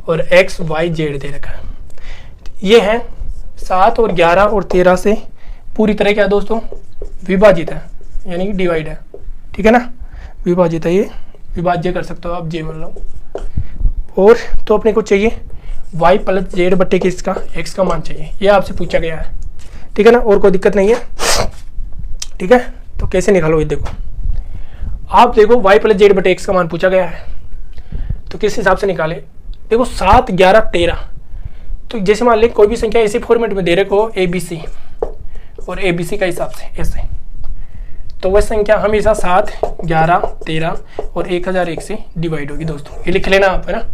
और x y z दे रखा है। ये है 7 और 11 और 13 से पूरी तरह क्या दोस्तों विभाजित है, यानी कि डिवाइड है। ठीक है ना, विभाजित है, ये विभाज्य कर सकते हो आप, जे मान लो। और तो अपने को चाहिए y प्लस z बट्टे किसका x का मान चाहिए, ये आपसे पूछा गया है। ठीक है ना, और कोई दिक्कत नहीं है, ठीक है। तो कैसे निकालो, ये देखो आप देखो y प्लस जेड बटे एक्स का मान पूछा गया है, तो किस हिसाब से निकाले, देखो 7, 11, 13। तो जैसे मान लें कोई भी संख्या ऐसे फॉर्मेट में दे रखो ABC और ABC का हिसाब से ऐसे, तो वह संख्या हमेशा 7, 11, 13 और 1001 से डिवाइड होगी दोस्तों। ये लिख लेना आप, है ना,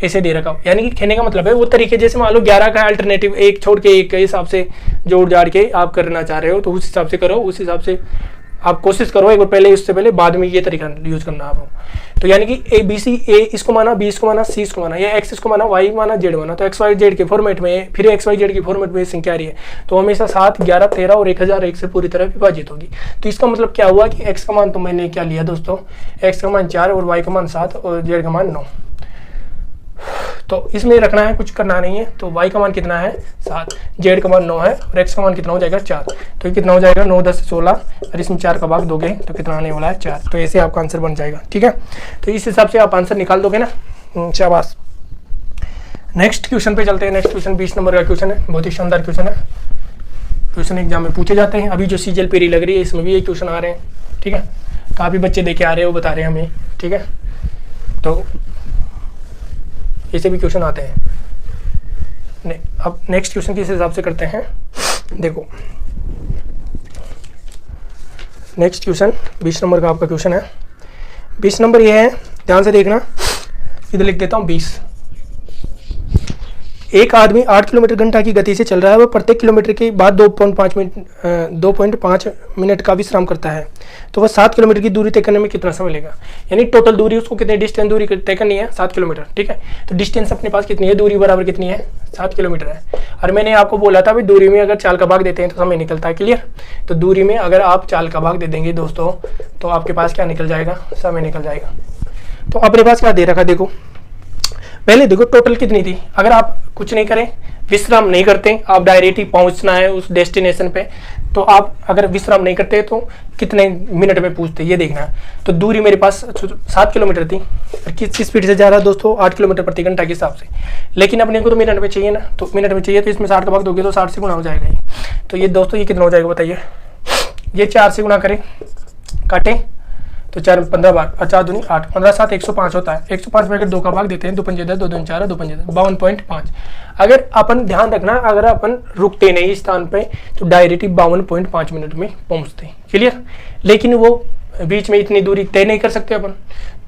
ऐसे दे रखा हो। यानी कि कहने का मतलब है वो तरीके, जैसे मान लो 11 का अल्टरनेटिव एक छोड़ के एक के हिसाब से जोड़ जाड़ के आप करना चाह रहे हो, तो उस हिसाब से करो, उस हिसाब से आप कोशिश करो एक बार पहले, उससे पहले बाद में ये तरीका यूज करना आपको। तो यानी कि ABC, A इसको माना, B इसको माना, C इसको माना, या X इसको माना, Y माना, Z माना, तो XY Z के फॉर्मेट में, फिर XY Z के फॉर्मेट में संख्या आ रही है, तो हमेशा 7, 11, 13 और 1001 से पूरी तरह विभाजित होगी। तो इसका मतलब क्या हुआ कि X का मान तो मैंने क्या लिया दोस्तों, X का मान 4 और Y का मान 7 और Z का मान 9। तो इसमें रखना है, कुछ करना नहीं है। तो y का मान कितना है 7, z का मान 9 है और x का मान कितना हो जाएगा 4। तो ये कितना हो जाएगा 9, 10, 16 और इसमें 4 का भाग दोगे तो कितना आने वाला है 4। तो ऐसे आपका आंसर बन जाएगा, ठीक है। तो इस हिसाब से आप आंसर निकाल दोगे ना, शाबाश। नेक्स्ट क्वेश्चन पे चलते हैं। नेक्स्ट क्वेश्चन 20 नंबर का क्वेश्चन है, बहुत ही शानदार क्वेश्चन है। क्वेश्चन एग्जाम में पूछे जाते हैं। अभी जो सीजल पेरी लग रही है इसमें भी ये क्वेश्चन आ रहे हैं, ठीक है। काफ़ी बच्चे देखे आ रहे हैं, वो बता रहे हैं हमें, ठीक है। तो ऐसे भी क्वेश्चन आते हैं। अब नेक्स्ट क्वेश्चन किस हिसाब से करते हैं, देखो नेक्स्ट क्वेश्चन 20 नंबर का आपका क्वेश्चन है। 20 नंबर ये है, ध्यान से देखना, इधर लिख देता हूँ 20। एक आदमी 8 किलोमीटर घंटा की गति से चल रहा है, वह प्रत्येक किलोमीटर के बाद 2.5 मिनट का विश्राम करता है, तो वह 7 किलोमीटर की दूरी तय करने में कितना समय लेगा। यानी टोटल दूरी उसको कितनी डिस्टेंस दूरी तय करनी है 7 किलोमीटर, ठीक है। तो डिस्टेंस अपने पास कितनी है, दूरी बराबर कितनी है 7 किलोमीटर है। और मैंने आपको बोला था भाई दूरी में अगर चाल का भाग देते हैं तो समय निकलता है, क्लियर। तो दूरी में अगर आप चाल का भाग दे देंगे दोस्तों तो आपके पास क्या निकल जाएगा, समय निकल जाएगा। तो अपने पास क्या दे रखा, देखो पहले देखो टोटल कितनी थी। अगर आप कुछ नहीं करें, विश्राम नहीं करते, आप डायरेक्ट ही पहुंचना है उस डेस्टिनेशन पे, तो आप अगर विश्राम नहीं करते तो कितने मिनट में पूछते, ये देखना है। तो दूरी मेरे पास 7 किलोमीटर थी, किस स्पीड से जा रहा है दोस्तों 8 किलोमीटर प्रति घंटा के हिसाब से, लेकिन अपने को तो मिनट में चाहिए ना, तो मिनट में चाहिए तो इसमें 60 का भाग दोगे तो 60 से गुना हो जाएगा ये। तो ये दोस्तों ये कितना हो जाएगा बताइए, ये 4 से गुना करें, काटें तो 4 15 बार, 4 दूनी 8, 15 7 105 होता है। 105 में अगर 2 का भाग देते हैं 2 पंजे 10, 2 दूनी 4, 2 पंजे 10, 52.5। अगर अपन ध्यान रखना, अगर अपन रुकते नहीं स्थान पे तो डायरेक्ट 52.5 मिनट में पहुंचते हैं, क्लियर। लेकिन वो बीच में इतनी दूरी तय नहीं कर सकते अपन,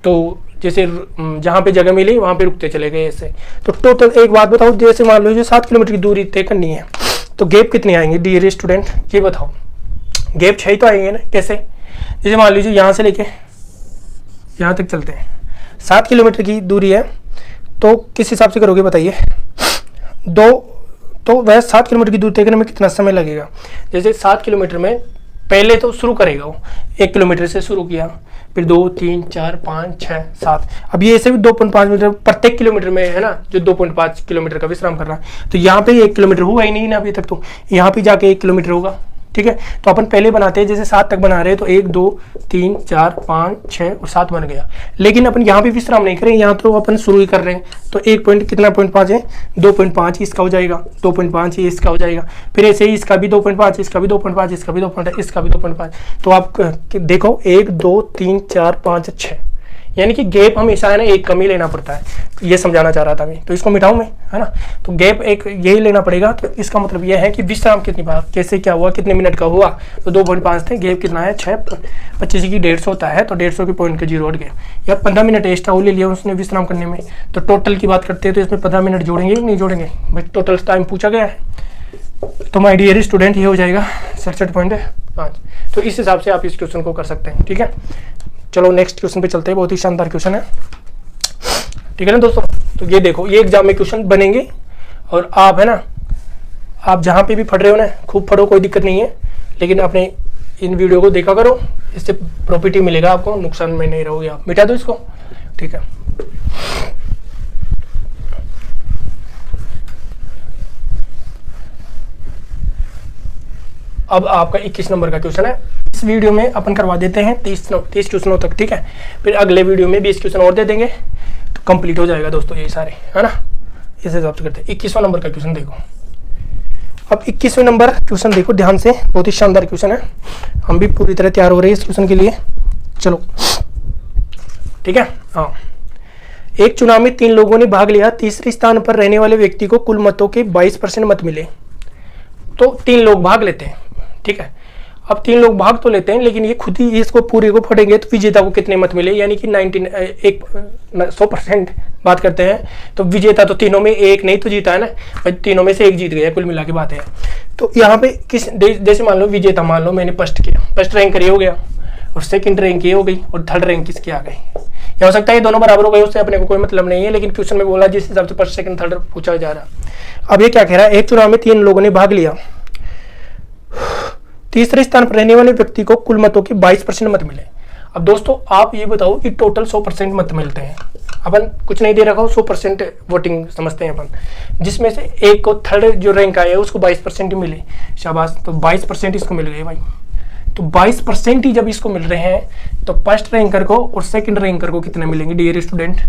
तो जैसे जहाँ पे जगह मिली वहाँ पे रुकते चले गए ऐसे। तो टोटल एक बात बताओ, जैसे मान लो 7 किलोमीटर की दूरी तय करनी है तो गैप कितने आएंगे डियर स्टूडेंट, ये बताओ। गैप 6 तो आएंगे ना, कैसे, जैसे मान लीजिए यहाँ से लेके यहाँ तक चलते हैं, 7 किलोमीटर की दूरी है, तो किस हिसाब से करोगे बताइए। तो वह 7 किलोमीटर की दूरी तय करने में कितना समय लगेगा। जैसे 7 किलोमीटर में पहले तो शुरू करेगा वो, 1 किलोमीटर से शुरू किया, फिर 2 3 4 5 6 7, अब ये ऐसे भी 2.5 मीटर प्रत्येक किलोमीटर में है ना, जो 2.5 किलोमीटर का विश्राम कर रहा है। तो यहाँ पे 1 किलोमीटर हुआ ही नहीं ना अभी तक, तो यहाँ पे जाके 1 किलोमीटर होगा, ठीक है। तो अपन पहले बनाते हैं, जैसे 7 तक बना रहे हैं तो 1 2 3 4 5 6 और 7 बन गया, लेकिन अपन यहाँ पे विश्राम नहीं करें, यहाँ तो अपन शुरू ही कर रहे हैं। तो 1 पॉइंट कितना 0.5 है, 2.5 इसका हो जाएगा, 2.5 ही इसका हो जाएगा, फिर ऐसे ही इसका भी 2.5, इसका भी 2.5, इसका भी 2.5, इसका भी 2.5। तो आप देखो 1 2 3 4 5 6, यानी कि गैप हमेशा है ना एक कम ही लेना पड़ता है, ये समझाना चाह रहा था मैं। तो इसको मिटाऊं मैं, है ना, तो गैप एक यही लेना पड़ेगा। तो इसका मतलब यह है कि विश्राम कितनी बार, कैसे क्या हुआ, कितने मिनट का हुआ, तो 2.5 थे, गैप कितना है 6, 25 की 150 होता है, तो 150 के पॉइंट के 0 हट गए, या 15 मिनट एक्स्ट्रा ले लिया उसने विश्राम करने में। तो टोटल की बात करते हैं तो इसमें 15 मिनट जोड़ेंगे नहीं जोड़ेंगे भाई, टोटल टाइम पूछा गया है। तो माय डियर स्टूडेंट ये हो जाएगा 67.5। तो इस हिसाब से आप इस क्वेश्चन को कर सकते हैं, ठीक है। चलो नेक्स्ट क्वेश्चन पे चलते हैं, बहुत ही शानदार क्वेश्चन है, ठीक है ना दोस्तों। तो ये देखो, ये एग्जाम में क्वेश्चन बनेंगे और आप है ना, आप जहाँ पे भी पढ़ रहे हो ना खूब पढ़ो, कोई दिक्कत नहीं है, लेकिन अपने इन वीडियो को देखा करो, इससे प्रॉफिट ही मिलेगा आपको, नुकसान में नहीं रहोगे आप। मिटा दो इसको, ठीक है। अब आपका 21 नंबर का क्वेश्चन है। इस वीडियो में अपन करवा देते हैं 30 क्वेश्चनों तक, ठीक है। फिर अगले वीडियो में 20 क्वेश्चन और दे देंगे तो कंप्लीट हो जाएगा दोस्तों ये सारे, है ना। इस हिसाब से करते हैं। 21वां नंबर का क्वेश्चन देखो। अब 21वें नंबर क्वेश्चन देखो ध्यान से, बहुत ही शानदार क्वेश्चन है, हम भी पूरी तरह तैयार हो रहे हैं इस क्वेश्चन के लिए। चलो ठीक है। हाँ, एक चुनाव में 3 लोगों ने भाग लिया, तीसरे स्थान पर रहने वाले व्यक्ति को कुल मतों के 22% मत मिले। तो 3 लोग भाग लेते हैं, ठीक है। अब 3 लोग भाग तो लेते हैं, लेकिन ये खुद ही इसको पूरे को पढ़ेंगे तो विजेता को कितने मत मिले, यानी कि 100% बात करते हैं तो विजेता तो तीनों में एक नहीं तो जीता है ना भाई, तीनों में से एक जीत गया, कुल मिला के बात है। तो यहाँ पे किस जैसे मान लो विजेता, मान लो मैंने फर्स्ट किया, फर्स्ट रैंक ये हो गया, और सेकंड रैंक ये हो गई, और थर्ड रैंक किसकी आ गई। ये हो सकता है ये दोनों बराबर हो गए, उससे अपने को कोई मतलब नहीं है, लेकिन क्वेश्चन में बोला जिस हिसाब से फर्स्ट सेकंड थर्ड पूछा जा रहा। अब ये क्या कह रहा है, एक चुनाव में 3 लोगों ने भाग लिया, तीसरे स्थान पर रहने वाले व्यक्ति को कुल मतों के 22% मत मिले। अब दोस्तों आप ये बताओ कि टोटल 100% मत मिलते हैं, अपन कुछ नहीं दे रखा हो, 100% वोटिंग समझते हैं अपन, जिसमें से एक को थर्ड जो रैंक आया उसको 22% ही मिले, शाबाश, तो 22% इसको मिल गए भाई। तो 22% ही जब इसको मिल रहे हैं तो फर्स्ट रैंकर को और सेकंड रैंकर को कितने मिलेंगे डियर स्टूडेंट।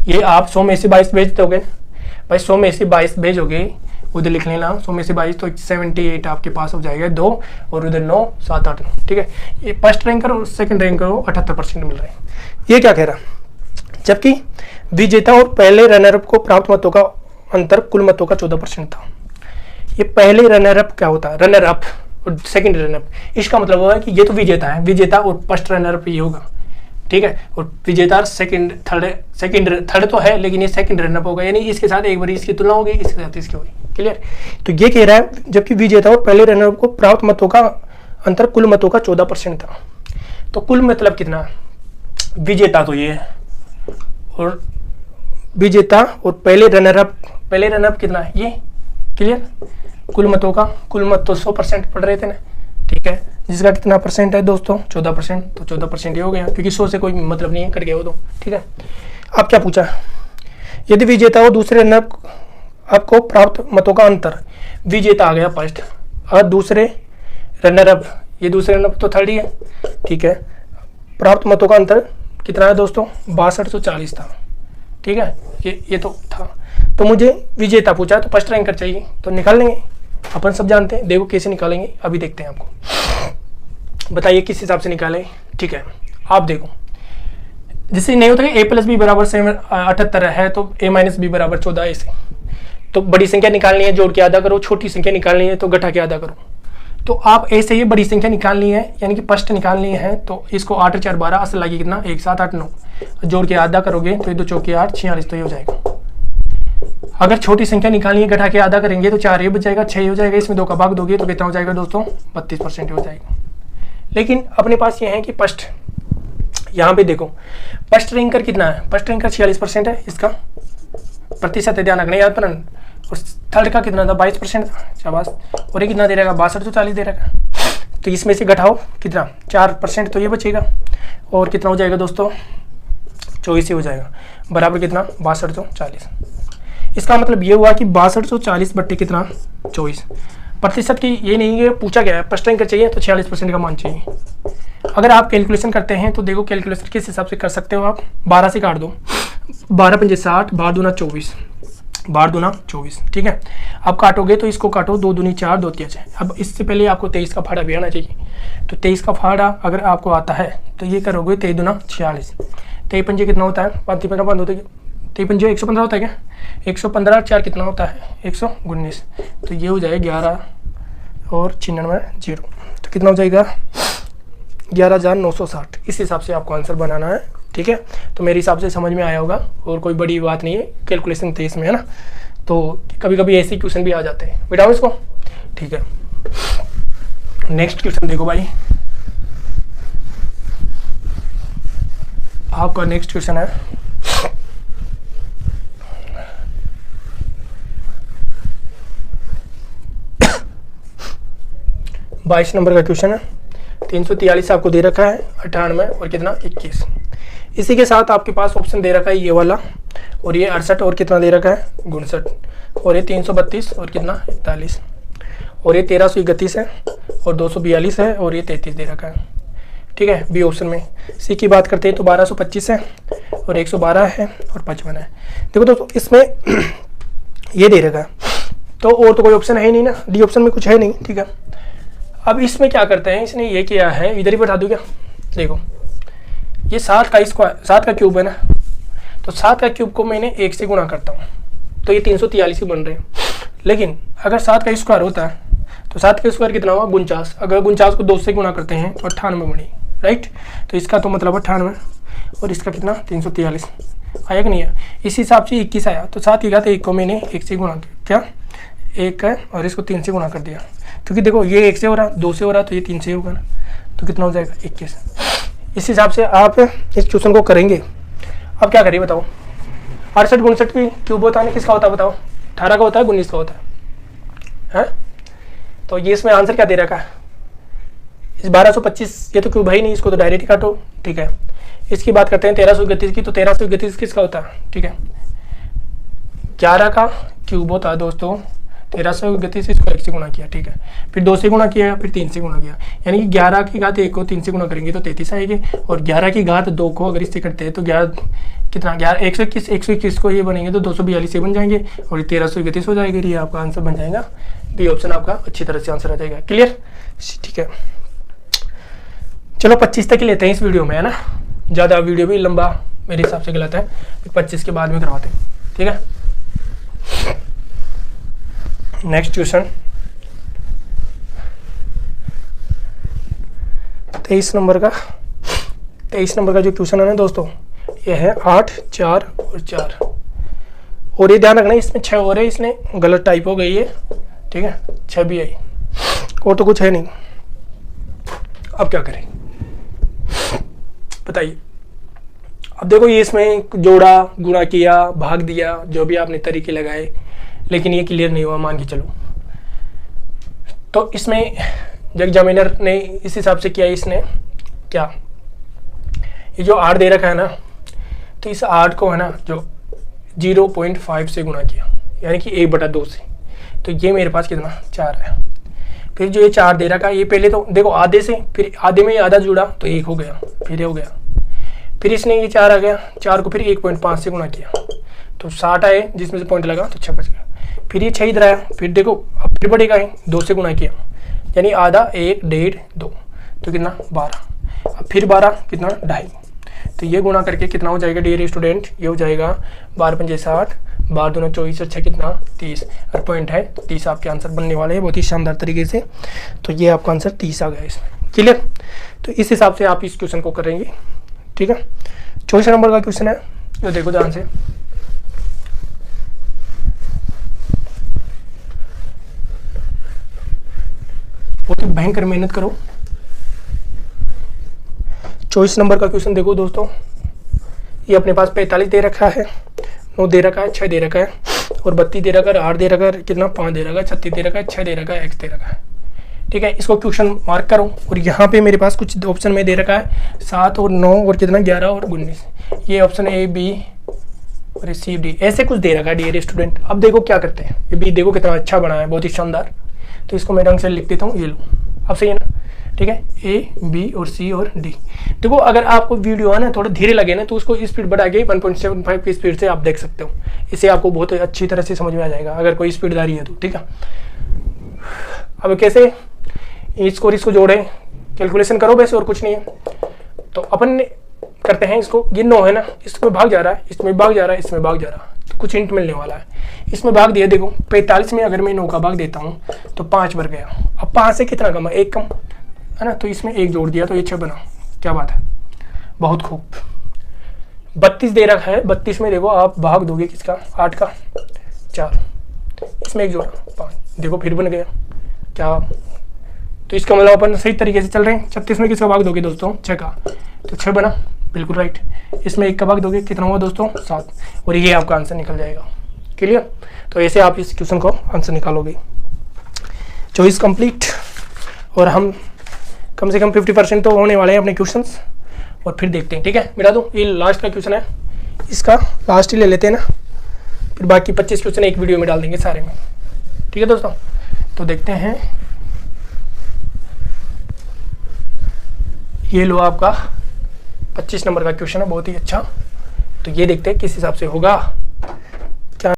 ये आप 100 में से 22 भेज दोगे भाई, 100 में से 22 भेजोगे, उधर लिख लेना 100 में से 22 तो 78 आपके पास हो जाएगा, 2 और उधर 9 7 8, ठीक है। ये फर्स्ट रैंकर और सेकंड रैंकर को 78% मिल रहे हैं। ये क्या कह रहा, जबकि विजेता और पहले रनरअप को प्राप्त मतों का अंतर कुल मतों का 14% था। ये पहले रनरअप क्या होता है, रनरअप और सेकंड रनरअप, इसका मतलब हुआ है कि ये तो विजेता है, विजेता और फर्स्ट रनरअप ये होगा, ठीक है, और विजेता सेकंड थर्ड तो है, लेकिन ये सेकंड रनअप होगा, यानी इसके साथ एक बार इसकी तुलना होगी, इसके साथ इसकी होगी, क्लियर। तो ये कह रहा है जबकि विजेता और पहले रनअप को प्राप्त मतों का अंतर कुल मतों का 14% था। तो कुल मतलब कितना, विजेता तो ये है, और विजेता और पहले रनअप कितना है ये, क्लियर। कुल मतों का, कुल मत तो 100% पढ़ रहे थे ना, ठीक है, जिसका कितना परसेंट है दोस्तों 14%, तो 14% ये हो गया, क्योंकि 100 से कोई मतलब नहीं है, कट गया वो तो, ठीक है। अब क्या पूछा, यदि विजेता और दूसरे रनअप आपको प्राप्त मतों का अंतर, विजेता आ गया फर्स्ट और दूसरे रनरअप, ये दूसरे रनअप तो थर्ड ही है, ठीक है, प्राप्त मतों का अंतर कितना है दोस्तों 6240 था, ठीक है, ये तो था। तो मुझे विजेता पूछा तो फर्स्ट रैंकर चाहिए, तो निकाल लेंगे, अपन सब जानते हैं, देखो कैसे निकालेंगे, अभी देखते हैं आपको, बताइए किस हिसाब से निकालें, ठीक है। आप देखो, जैसे नहीं होता कि a+b बराबर 78 है, तो a-b बराबर 14 ऐसे, तो बड़ी संख्या निकालनी है जोड़ के आधा करो, छोटी संख्या निकालनी है तो घटा के आधा करो। तो आप ऐसे ही बड़ी संख्या निकालनी है, यानी कि फर्स्ट निकालनी है, तो इसको 8 4 12 असल लगी कितना 1 7 8 9, जोड़ के आधा करोगे तो ये 2 चौके 8 46, तो ये हो जाएगा। अगर छोटी संख्या निकालनी है घटा के आधा करेंगे तो 4 ये बच जाएगा, 6 हो जाएगा, इसमें 2 का भाग दोगे तो कितना हो जाएगा दोस्तों 32% हो जाएगा। लेकिन अपने पास ये है कि फर्स्ट, यहाँ पे देखो फर्स्ट रैंकर कितना है, फर्स्ट रैंकर 46% है, इसका प्रतिशत है, ध्यान रखना याद पर, और थर्ड का कितना था 22% था, शाबाश, और ये कितना दे रहेगा 6240 दे रहेगा। तो इसमें से घटाओ कितना 4%, तो ये बचेगा, और कितना हो जाएगा दोस्तों 24 ही हो जाएगा, बराबर कितना 6240। इसका मतलब ये हुआ कि 6240 बट्टे कितना 24 प्रतिशत की, ये नहीं है पूछा गया है, फर्स्ट रैंकर चाहिए तो 46% का मान चाहिए। अगर आप कैलकुलेशन करते हैं तो देखो कैलकुलेशन किस हिसाब से कर सकते हो आप, 12 से काट दो, 12 पंजे 60, 12 दूना 24, 12 दूना 24, ठीक है। आप काटोगे तो इसको काटो, 2 दूनी 4, 2 3 6। अब इससे पहले आपको 23 का फाड़ा भी आना चाहिए, तो 23 का फाड़ा अगर आपको आता है तो ये करोगे 23 दूना 46, 23 पंजे कितना होता है 5 15 बंद होता है, 23 पंजे 115 होता है क्या, 115 4 कितना होता है 119, तो ये हो जाएगा 11 और 96 0, तो कितना हो जाएगा 11960। इस हिसाब से आपको आंसर बनाना है, ठीक है। तो मेरे हिसाब से समझ में आया होगा, और कोई बड़ी बात नहीं है, कैलकुलेशन थे इसमें, है ना। तो कभी कभी ऐसे क्वेश्चन भी आ जाते हैं, बिठाओ इसको, ठीक है। नेक्स्ट क्वेश्चन देखो भाई, आपका नेक्स्ट क्वेश्चन है 22 नंबर का क्वेश्चन है, 343 आपको दे रखा है, 98 और कितना 21। इसी के साथ आपके पास ऑप्शन दे रखा है ये वाला, और ये 68 और कितना दे रखा है 59, और ये 332 और कितना 41, और ये 1331 है, और 242 है, और ये 33 दे रखा है, ठीक है। बी ऑप्शन में सी की बात करते हैं तो 1225 है, और 112 है, और 55 है। देखो दोस्तों इसमें ये दे रखा है, तो और तो कोई ऑप्शन है ही नहीं ना, डी ऑप्शन में कुछ है नहीं, ठीक है। अब इसमें क्या करते हैं, इसने ये किया है, इधर ही बैठा दूँ क्या, देखो ये 7 का स्क्वायर, 7 का क्यूब है ना, तो 7 का क्यूब को मैंने 1 से गुणा करता हूँ तो ये 343 ही बन रहे हैं। लेकिन अगर 7 का स्क्वायर होता है तो 7 का स्क्वायर कितना हुआ 49, अगर 49 को 2 से गुणा करते हैं तो 98 बनी, राइट। तो इसका तो मतलब 98 और इसका कितना 343 आया कि नहीं आया। इस हिसाब से 21 आया, तो 7 की घात 1 को मैंने 1 से गुणा किया, क्या 1 है और इसको 3 से गुणा कर दिया, क्योंकि देखो ये 1 से हो रहा, 2 से हो रहा तो ये 3 से होगा ना, तो कितना हो जाएगा 21। इस हिसाब से आप इस क्वेश्चन को करेंगे। अब क्या करिए बताओ, 68 59 की क्यूब होता है ना, किसका होता है बताओ, 18 का होता है 19 का होता है। तो ये इसमें आंसर क्या दे रखा है, इस 1225, ये तो क्यूब है ही नहीं, इसको तो डायरेक्ट ही काटो, ठीक है। इसकी बात करते हैं 1331 की, तो 1331 किसका होता है, ठीक है 11 का क्यूब होता है दोस्तों, 1331 इसको 1 से गुणा किया, ठीक है, फिर 2 से गुणा किया, फिर 3 से गुणा किया, यानी कि 11 की घात 1 को 3 से गुणा करेंगे तो 33 आएगी, और 11 की घात 2 को अगर इससे करते हैं तो 11 कितना 11 121 को ये बनेंगे तो 242 से बन जाएंगे और 1331 हो जाएगा। ये आपका आंसर बन जाएगा, डी ऑप्शन आपका अच्छी तरह से आंसर आ जाएगा। क्लियर, ठीक है। चलो 25 तक ही लेते हैं इस वीडियो में, है ना, ज़्यादा वीडियो भी लंबा मेरे हिसाब से गलत है, 25 के बाद में करवाते हैं, ठीक है। नेक्स्ट क्वेश्चन 23 नंबर का जो क्वेश्चन है ना दोस्तों, ये है 8 4 और 4, और ये ध्यान रखना इसमें 6 और है, इसने गलत टाइप हो गई है, ठीक है 6 भी आई, और तो कुछ है नहीं। अब क्या करें बताइए। अब देखो ये इसमें जोड़ा, गुणा किया, भाग दिया, जो भी आपने तरीके लगाए, लेकिन ये क्लियर नहीं हुआ मान के चलो। तो इसमें एग्जामिनर ने इस हिसाब से किया, इसने क्या, ये जो 8 दे रखा है ना, तो इस 8 को है ना जो 0.5 से गुणा किया, यानी कि 1/2 से, तो ये मेरे पास कितना 4 है। फिर जो ये 4 दे रखा है, ये पहले तो देखो आधे से, फिर आधे में आधा जुड़ा तो 1 हो गया, फिर ये हो गया, फिर इसने ये 4 आ गया, 4 को फिर 1.5 से गुणा किया तो 60 आए, जिसमें से पॉइंट लगा तो 6 बच गया। फिर ये 6 इधर आया, फिर देखो अब फिर बढ़ेगा है, 2 से गुणा किया, यानी आधा 1 1.5 2, तो कितना 12, अब फिर 12 कितना 2.5, तो ये गुणा करके कितना हो जाएगा डियर स्टूडेंट, ये हो जाएगा 12 पंजे 60, 12 दूना 24 और 6 कितना 30, और पॉइंट है 30 आपके आंसर बनने वाले हैं बहुत ही शानदार तरीके से। तो ये आपका आंसर 30 आ गया इसमें। क्लियर, तो इस हिसाब से आप इस क्वेश्चन को करेंगे, ठीक है। 24 नंबर का क्वेश्चन है, जो देखो ध्यान से, बहुत ही भयंकर मेहनत करो। 24 नंबर का क्वेश्चन देखो दोस्तों, ये अपने पास 45 दे रखा है, 9 दे रखा है, 6 दे रखा है, और 32 दे रखा है, 8 दे रखा है, कितना 5 दे रखा है, 36 दे रखा है, 6 दे रखा है, x दे रखा है, ठीक है। इसको क्वेश्चन मार्क करो, और यहाँ पे मेरे पास कुछ ऑप्शन में दे रखा है 7 और 9 और कितना 11 और 19, ये ऑप्शन ए बी और सी डी, ऐसे कुछ दे रखा है डियर स्टूडेंट। अब देखो क्या करते हैं, ये बी देखो कितना अच्छा बना है, बहुत ही शानदार, तो इसको मैं ढंग से लिख देता हूँ, ये लो, अब सही है ना, ठीक है, ए बी और सी और डी। देखो अगर आपको वीडियो है ना थोड़ा धीरे लगे ना, तो उसको स्पीड बढ़ा के 1.75 की स्पीड से आप देख सकते हो, इससे आपको बहुत अच्छी तरह से समझ में आ जाएगा अगर कोई स्पीडदारी है तो, ठीक है। अब कैसे इसको जोड़े, कैलकुलेशन करो वैसे, और कुछ नहीं है। तो अपन करते हैं इसको, ये 9 है ना, इसमें भाग जा रहा है, इसमें भाग जा रहा है, इसमें भाग जा रहा है, तो कुछ हिंट मिलने वाला है। इसमें भाग दिया, देखो 45 में अगर मैं 9 का भाग देता हूँ तो 5 बढ़ गया, अब 5 से कितना कम है, 1 कम है ना, तो इसमें 1 जोड़ दिया तो ये 6 बना, क्या बात है, बहुत खूब। 32 दे रखा है, 32 में देखो आप भाग दोगे किसका, 8 का 4, इसमें 1 जोड़ा 5, देखो फिर बन गया, क्या, तो इसका मतलब अपन सही तरीके से चल रहे हैं। 36 में किसका भाग दोगे दोस्तों, 6 का, तो 6 बना, बिल्कुल राइट। इसमें 1 का भाग दोगे, कितना हुआ दोस्तों 7, और ये आपका आंसर निकल जाएगा। क्लियर, तो ऐसे आप इस क्वेश्चन को आंसर निकालोगे। चॉइस कंप्लीट, और हम कम से कम 50% तो होने वाले हैं अपने क्वेश्चंस, और फिर देखते हैं, ठीक है। मिला दो, ये लास्ट का क्वेश्चन है, इसका लास्ट ही ले लेते हैं ना, फिर बाकी 25 क्वेश्चन एक वीडियो में डाल देंगे सारे में, ठीक है दोस्तों। तो देखते हैं, ये लो आपका 25 नंबर का क्वेश्चन है, बहुत ही अच्छा। तो ये देखते हैं किस हिसाब से होगा।